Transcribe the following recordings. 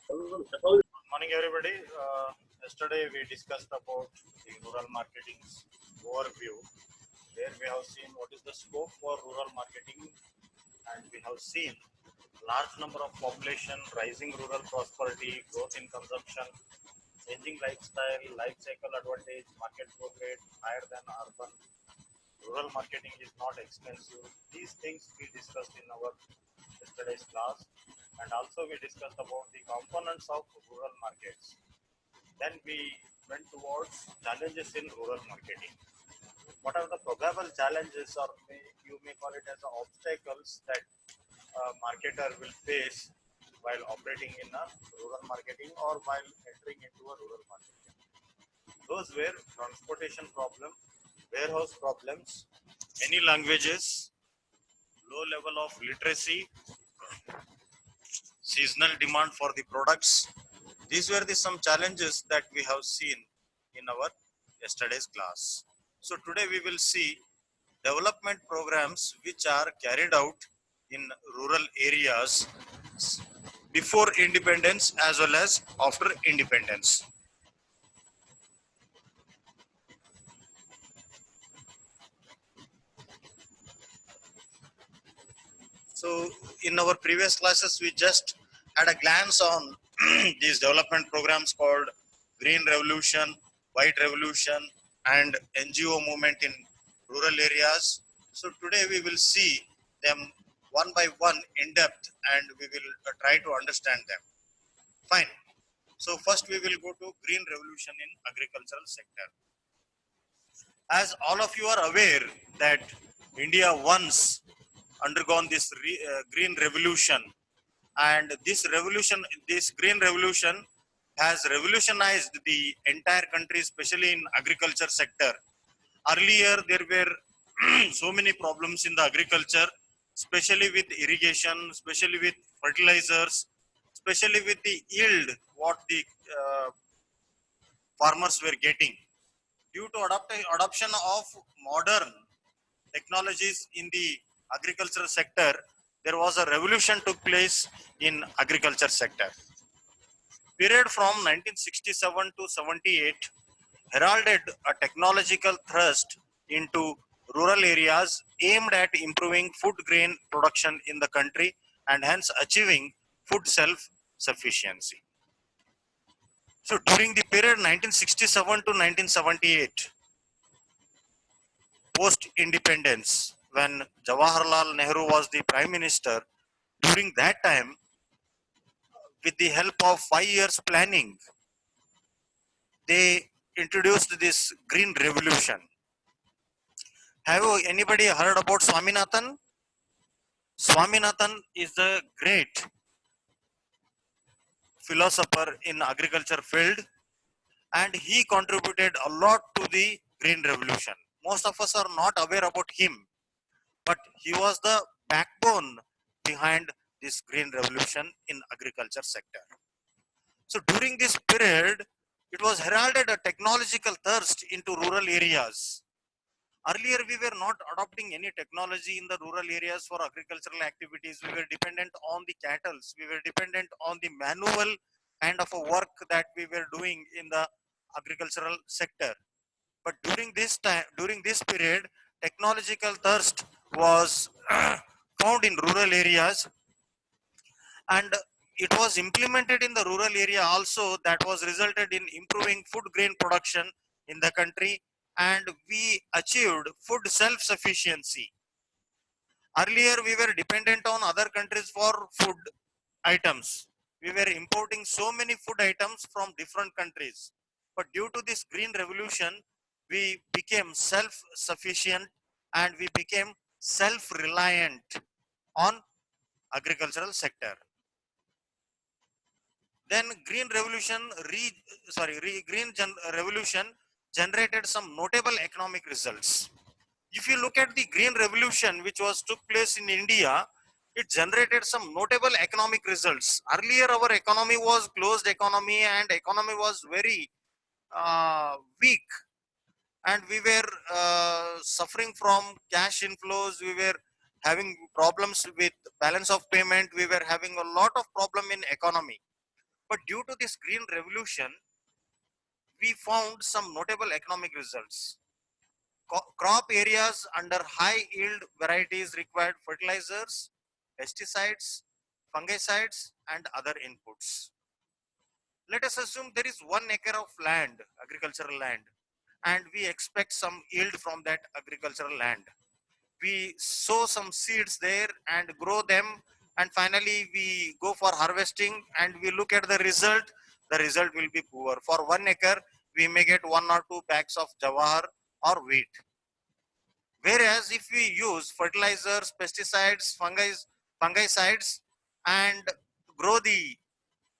Good morning, everybody. Yesterday we discussed about the rural marketing overview, where we have seen what is the scope for rural marketing, and we have seen large number of population, rising rural prosperity, growth in consumption, changing lifestyle, life cycle advantage, market growth rate higher than urban. Rural marketing is not expensive. These things we discussed in our yesterday's class, and also we discussed about the components of rural markets. Then we went towards challenges in rural marketing. What are the probable challenges, or you may call it as obstacles, that a marketer will face while operating in a rural marketing or while entering into a rural marketing? Those were transportation problem, warehouse problems, many languages, low level of literacy, seasonal demand for the products. These were the some challenges that we have seen in our yesterday's class. So today we will see development programs which are carried out in rural areas before independence as well as after independence. So in our previous classes, we just had a glance on these development programs called Green Revolution, White Revolution, and NGO movement in rural areas. So today we will see them one by one in depth, and we will try to understand them. Fine. So first we will go to Green Revolution in agricultural sector. As all of you are aware that India once undergone this green revolution, and this green revolution has revolutionized the entire country, especially in agriculture sector. Earlier there were so many problems in the agriculture, especially with irrigation, especially with fertilizers, especially with the yield what the farmers were getting. Due to adoption of modern technologies in the agricultural sector, there was a revolution took place in agriculture sector. Period from 1967 to 78 heralded a technological thrust into rural areas aimed at improving food grain production in the country and hence achieving food self-sufficiency. So during the period 1967 to 1978, post-independence, when Jawaharlal Nehru was the Prime Minister, during that time, with the help of 5 years planning, they introduced this Green Revolution. Have anybody heard about Swaminathan? Swaminathan is a great philosopher in agriculture field, and he contributed a lot to the Green Revolution. Most of us are not aware about him, but he was the backbone behind this green revolution in agriculture sector. So during this period, it was heralded a technological thirst into rural areas. Earlier, we were not adopting any technology in the rural areas for agricultural activities. We were dependent on the cattle. We were dependent on the manual kind of a work that we were doing in the agricultural sector. But during this period, technological thirst was found in rural areas, and it was implemented in the rural area also. That was resulted in improving food grain production in the country, and we achieved food self-sufficiency. Earlier, we were dependent on other countries for food items. We were importing so many food items from different countries. But due to this green revolution, we became self-sufficient and we became self-reliant on agricultural sector. Then revolution generated some notable economic results. If you look at the green revolution which was took place in India, it generated some notable economic results. Earlier our economy was closed economy and economy was very weak, and we were suffering from cash inflows. We were having problems with balance of payment. We were having a lot of problem in economy. But due to this green revolution, we found some notable economic results. Crop areas under high yield varieties required fertilizers, pesticides, fungicides, and other inputs. Let us assume there is 1 acre of land, agricultural land, and we expect some yield from that agricultural land. We sow some seeds there and grow them, and finally we go for harvesting and we look at the result will be poor. For 1 acre, we may get 1 or 2 bags of jawar or wheat. Whereas if we use fertilizers, pesticides, fungicides, and grow the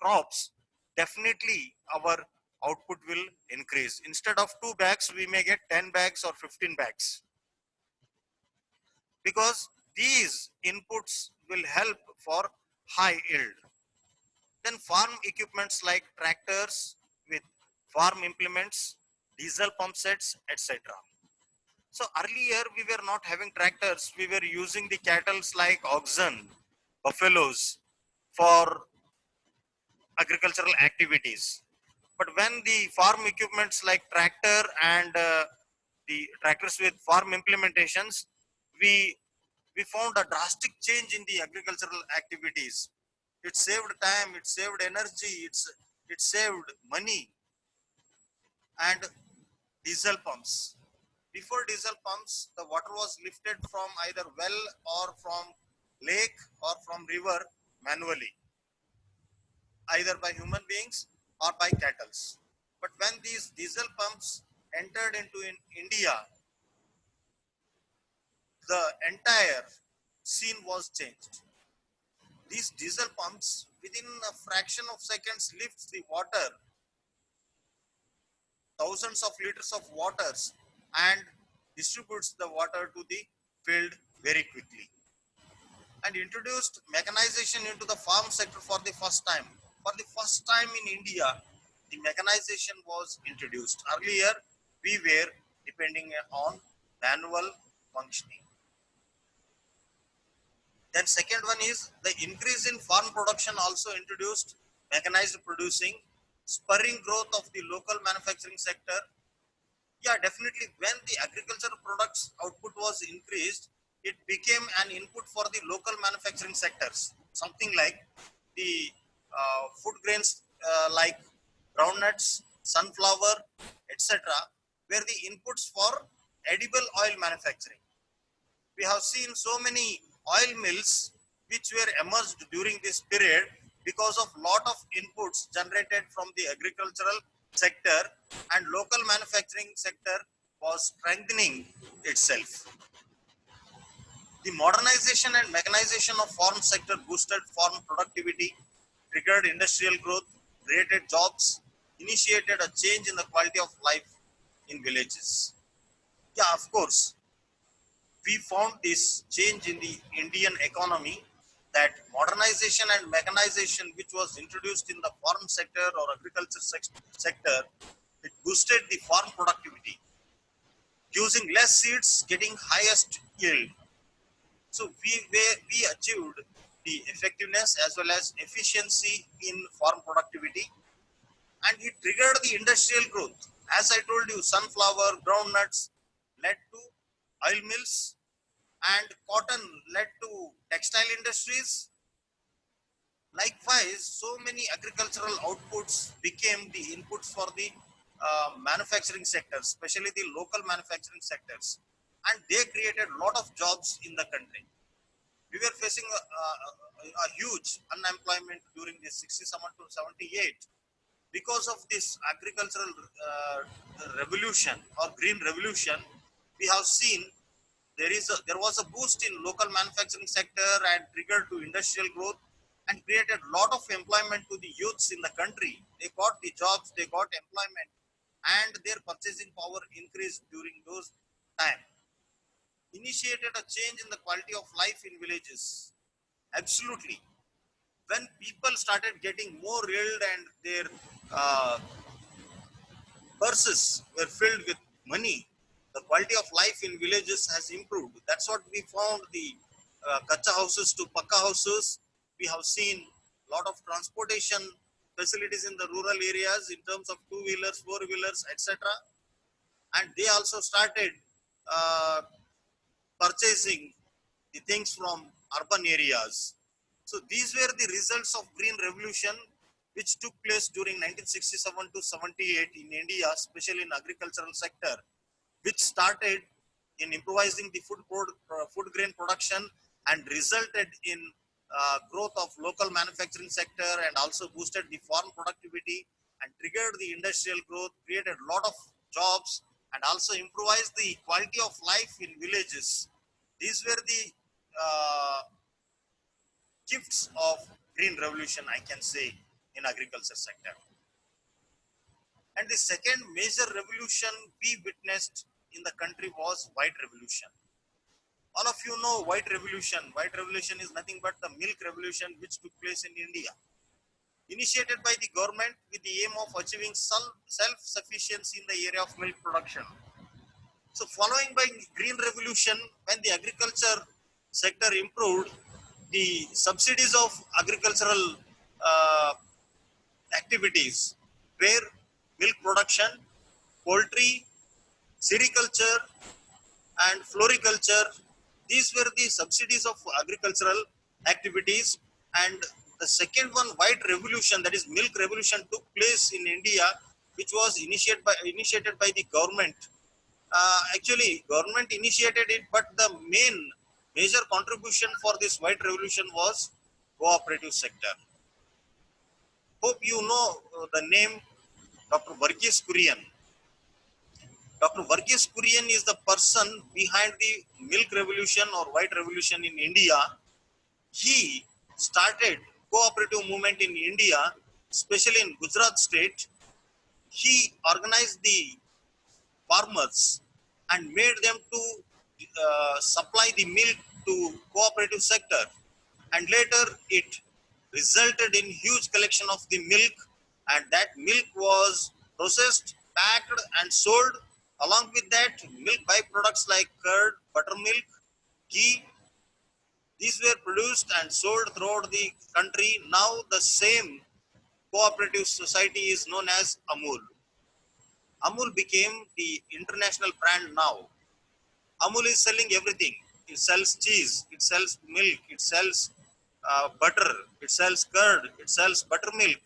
crops, definitely our output will increase. Instead of 2 bags, we may get 10 bags or 15 bags. Because these inputs will help for high yield. Then farm equipments like tractors with farm implements, diesel pump sets, etc. So earlier we were not having tractors, we were using the cattle like oxen, buffaloes for agricultural activities. But when the farm equipments like tractor and the tractors with farm implementations, we we found a drastic change in the agricultural activities. It saved time, it saved energy, it saved money. And diesel pumps. Before diesel pumps, the water was lifted from either well or from lake or from river manually, either by human beings or by cattle. But when these diesel pumps entered into in India, the entire scene was changed. These diesel pumps, within a fraction of seconds, lifts the water, thousands of liters of waters, and distributes the water to the field very quickly. And introduced mechanization into the farm sector for the first time. For the first time in India, the mechanization was introduced. Earlier, we were depending on manual functioning. Then second one is the increase in farm production also introduced mechanized producing, spurring growth of the local manufacturing sector. Yeah, definitely when the agricultural products output was increased, it became an input for the local manufacturing sectors. Something like the food grains like groundnuts, sunflower, etc. were the inputs for edible oil manufacturing. We have seen so many oil mills which were emerged during this period because of lot of inputs generated from the agricultural sector, and local manufacturing sector was strengthening itself. The modernization and mechanization of farm sector boosted farm productivity, triggered industrial growth, created jobs, initiated a change in the quality of life in villages. Yeah, of course, we found this change in the Indian economy, that modernization and mechanization, which was introduced in the farm sector or agriculture sector, it boosted the farm productivity. Using less seeds, getting highest yield. So we achieved the effectiveness as well as efficiency in farm productivity, and it triggered the industrial growth. As I told you, sunflower, groundnuts led to oil mills, and cotton led to textile industries. Likewise, so many agricultural outputs became the inputs for the manufacturing sector, especially the local manufacturing sectors, and they created a lot of jobs in the country. We were facing a huge unemployment during the 67 to 78. Because of this agricultural revolution or green revolution, we have seen there was a boost in local manufacturing sector and triggered to industrial growth, and created a lot of employment to the youths in the country. They got the jobs, they got employment, and their purchasing power increased during those time. Initiated a change in the quality of life in villages. Absolutely. When people started getting more yield and their uh, purses were filled with money, the quality of life in villages has improved. That's what we found, the kacha houses to pakka houses. We have seen a lot of transportation facilities in the rural areas in terms of two-wheelers, four-wheelers, etc. And they also started uh, purchasing the things from urban areas. So these were the results of Green Revolution, which took place during 1967 to 78 in India, especially in agricultural sector, which started in improvising the food grain production and resulted in growth of local manufacturing sector and also boosted the farm productivity and triggered the industrial growth, created a lot of jobs and also improvised the quality of life in villages. These were the uh, gifts of green revolution, I can say, in agriculture sector. And the second major revolution we witnessed in the country was white revolution. All of you know white revolution. White revolution is nothing but the milk revolution which took place in India, initiated by the government with the aim of achieving self-sufficiency in the area of milk production. So following by green revolution, when the agriculture sector improved, the subsidies of agricultural uh, activities were milk production, poultry, sericulture, and floriculture. These were the subsidies of agricultural activities. And the second one, white revolution, that is milk revolution, took place in India, which was initiated by the government. Actually, government initiated it, but the major contribution for this white revolution was cooperative sector. Hope you know the name Dr. Varghese Kurian. Dr. Varghese Kurian is the person behind the milk revolution or white revolution in India. He started cooperative movement in India, especially in Gujarat state. He organized the farmers and made them to supply the milk to cooperative sector. And later it resulted in huge collection of the milk, and that milk was processed, packed and sold. Along with that, milk byproducts like curd, buttermilk, ghee, these were produced and sold throughout the country. Now the same cooperative society is known as Amul. Amul became the international brand now. Amul is selling everything. It sells cheese, it sells milk, it sells butter, it sells curd, it sells buttermilk,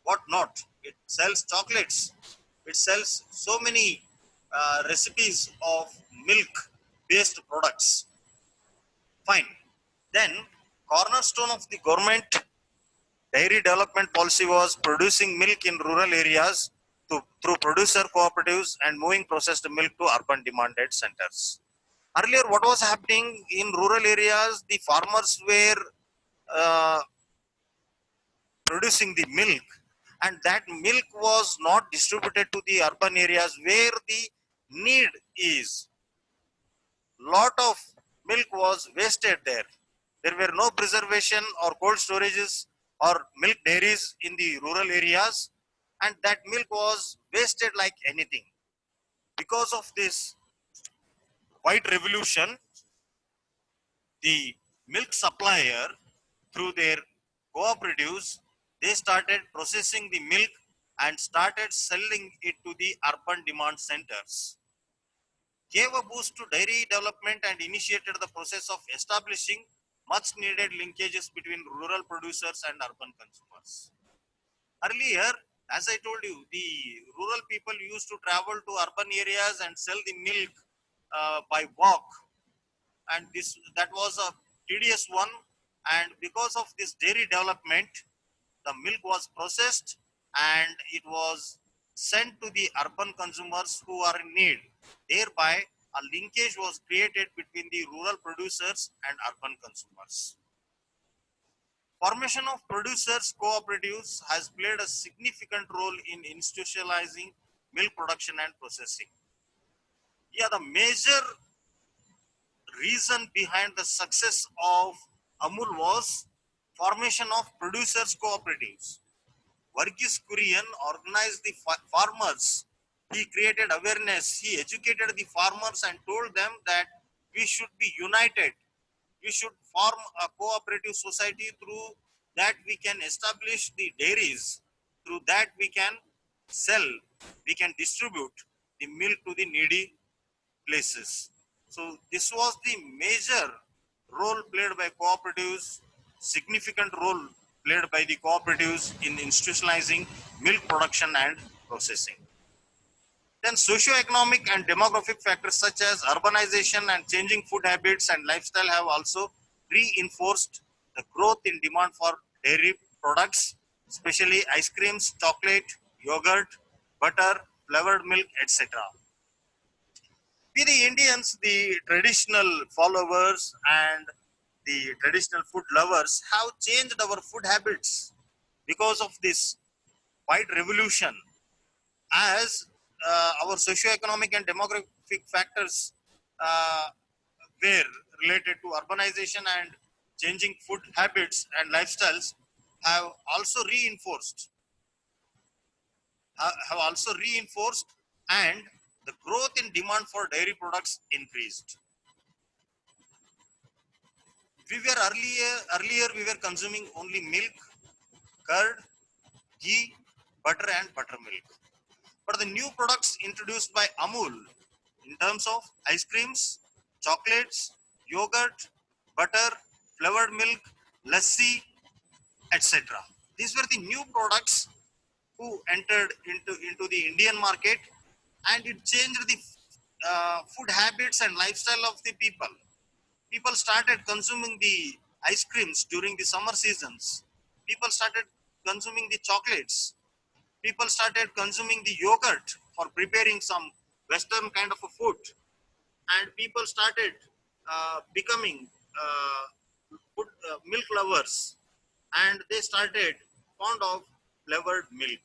what not. It sells chocolates. It sells so many recipes of milk based products. Fine. Then, cornerstone of the government dairy development policy was producing milk in rural areas through producer cooperatives and moving processed milk to urban demanded centers. Earlier, what was happening in rural areas? The farmers were uh, producing the milk, and that milk was not distributed to the urban areas where the need is. Lot of milk was wasted there. There were no preservation or cold storages or milk dairies in the rural areas, and that milk was wasted like anything. Because of this white revolution, the milk supplier, through their cooperatives, they started processing the milk and started selling it to the urban demand centers, gave a boost to dairy development and initiated the process of establishing much needed linkages between rural producers and urban consumers. Earlier, as I told you, the rural people used to travel to urban areas and sell the milk by walk, and this that was a tedious one. And because of this dairy development, the milk was processed and it was sent to the urban consumers who are in need. Thereby, a linkage was created between the rural producers and urban consumers. Formation of producers cooperatives has played a significant role in institutionalizing milk production and processing. Yeah, the major reason behind the success of Amul was formation of producers cooperatives. Varghese Kurian organized the farmers. He created awareness. He educated the farmers and told them that we should be united. We should form a cooperative society through that we can establish the dairies. Through that we can sell, we can distribute the milk to the needy places. So this was the major role played by cooperatives, significant role played by the cooperatives in institutionalizing milk production and processing. Then socio-economic and demographic factors such as urbanization and changing food habits and lifestyle have also reinforced the growth in demand for dairy products, especially ice creams, chocolate, yogurt, butter, flavored milk, etc. We the Indians, the traditional followers and the traditional food lovers have changed our food habits because of this white revolution, as our socio-economic and demographic factors uh, were related to urbanization and changing food habits and lifestyles have also reinforced have also reinforced and the growth in demand for dairy products increased. We were earlier we were consuming only milk, curd, ghee, butter and buttermilk. But the new products introduced by Amul in terms of ice creams, chocolates, yogurt, butter, flavored milk, lassi, etc. These were the new products who entered into the Indian market, and it changed the food habits and lifestyle of the people. People started consuming the ice creams during the summer seasons. People started consuming the chocolates. People started consuming the yogurt for preparing some Western kind of a food. And people started becoming milk lovers. And they started fond of flavored milk.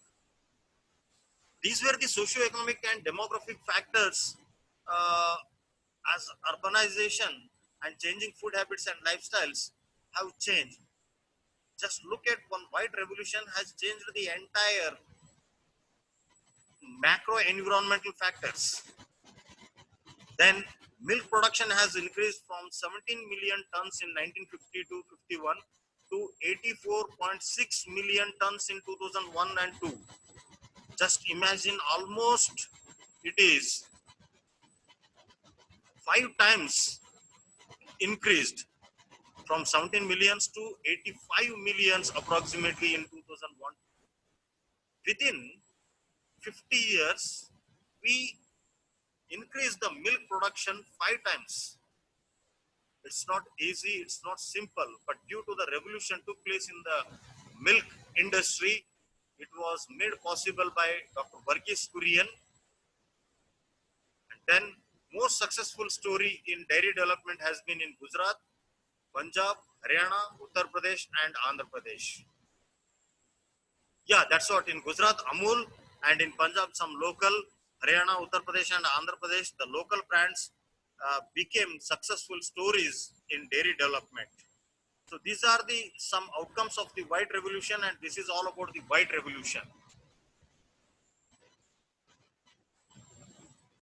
These were the socio-economic and demographic factors, uh, as urbanization and changing food habits and lifestyles have changed. Just look at one white revolution has changed the entire macro environmental factors. Then milk production has increased from 17 million tons in 1950 to 51 to 84.6 million tons in 2001 and 2. Just imagine, almost it is 5 times increased from 17 millions to 85 millions approximately in 2001. Within 50 years, we increased the milk production 5 times. It's not easy, it's not simple, but due to the revolution took place in the milk industry, it was made possible by Dr. Varghese Kurian. And then most successful story in dairy development has been in Gujarat, Punjab, Haryana, Uttar Pradesh, and Andhra Pradesh. Yeah, that's what. In Gujarat, Amul, and in Punjab, some local, Haryana, Uttar Pradesh, and Andhra Pradesh, the local brands became successful stories in dairy development. So these are the some outcomes of the white revolution, and this is all about the white revolution.